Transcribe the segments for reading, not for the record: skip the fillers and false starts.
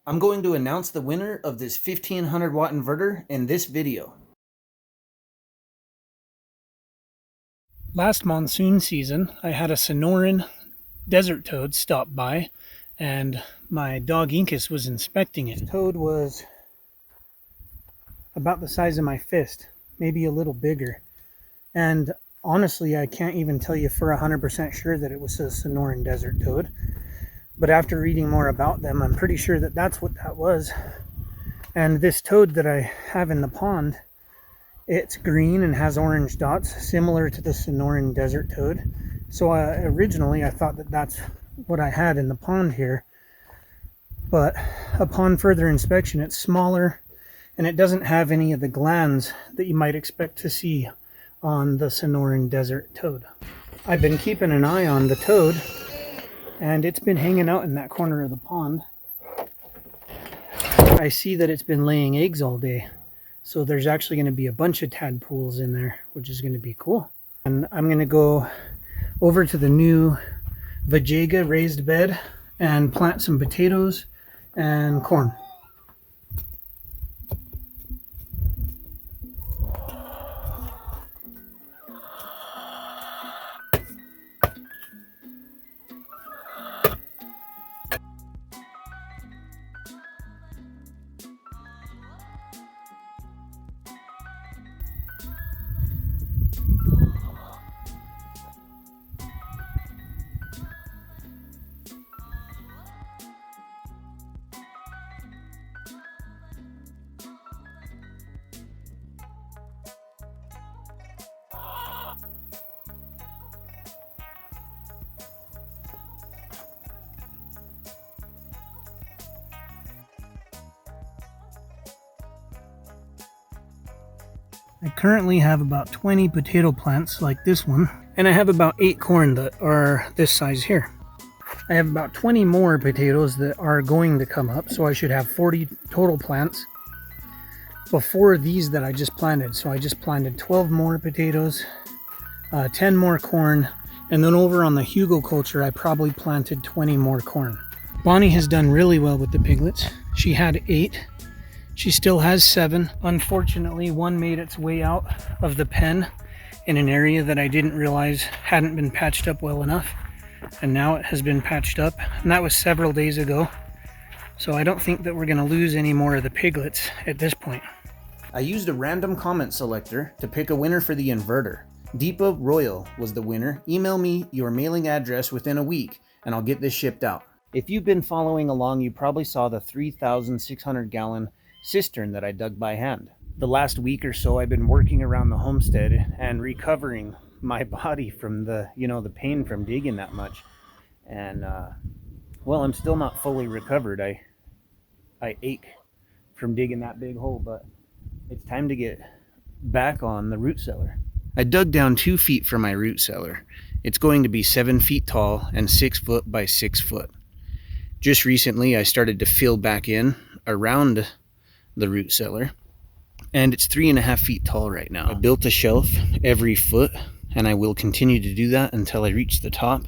I'm going to announce the winner of this 1500 watt inverter in this video. Last monsoon season, I had a Sonoran desert toad stop by, and my dog Incus was inspecting it. This toad was about the size of my fist, maybe a little bigger. And honestly, I can't even tell you for 100% sure that it was a Sonoran desert toad. But after reading more about them, I'm pretty sure that that's what that was. And this toad that I have in the pond, it's green and has orange dots, similar to the Sonoran desert toad. So originally I thought that that's what I had in the pond here. But upon further inspection, it's smaller and it doesn't have any of the glands that you might expect to see on the Sonoran desert toad. I've been keeping an eye on the toad, and it's been hanging out in that corner of the pond. I see that it's been laying eggs all day. So there's actually going to be a bunch of tadpoles in there, which is going to be cool. And I'm going to go over to the new Vajayga raised bed and plant some potatoes and corn. I currently have about 20 potato plants like this one, and I have about 8 corn that are this size here. I have about 20 more potatoes that are going to come up, so I should have 40 total plants before these that I just planted. So I just planted 12 more potatoes, 10 more corn, and then over on the Hugo culture I probably planted 20 more corn. Bonnie has done really well with the piglets. She had 8. She still has 7. Unfortunately, one made its way out of the pen in an area that I didn't realize hadn't been patched up well enough. And now it has been patched up, and that was several days ago. So I don't think that we're going to lose any more of the piglets at this point. I used a random comment selector to pick a winner for the inverter. Deepa Royal was the winner. Email me your mailing address within a week and I'll get this shipped out. If you've been following along, you probably saw the 3,600 gallon cistern that I dug by hand. The last week or so I've been working around the homestead and recovering my body from the pain from digging that much. And well, I'm still not fully recovered. I ache from digging that big hole, but it's time to get back on the root cellar. I dug down 2 feet for my root cellar. It's going to be 7 feet tall and 6 foot by 6 foot. Just recently I started to fill back in around the root cellar, and it's 3.5 feet tall right now. I built a shelf every foot, and I will continue to do that until I reach the top.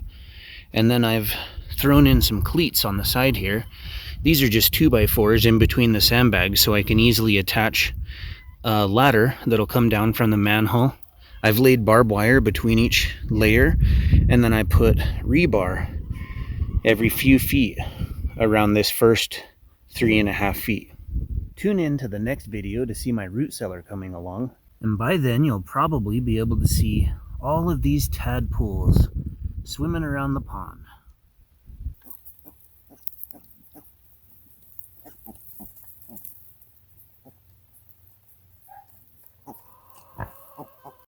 And then I've thrown in some cleats on the side here. These are just 2x4s in between the sandbags, so I can easily attach a ladder that'll come down from the manhole. I've laid barbed wire between each layer, and then I put rebar every few feet around this first 3.5 feet. Tune in to the next video to see my root cellar coming along, and by then you'll probably be able to see all of these tadpoles swimming around the pond.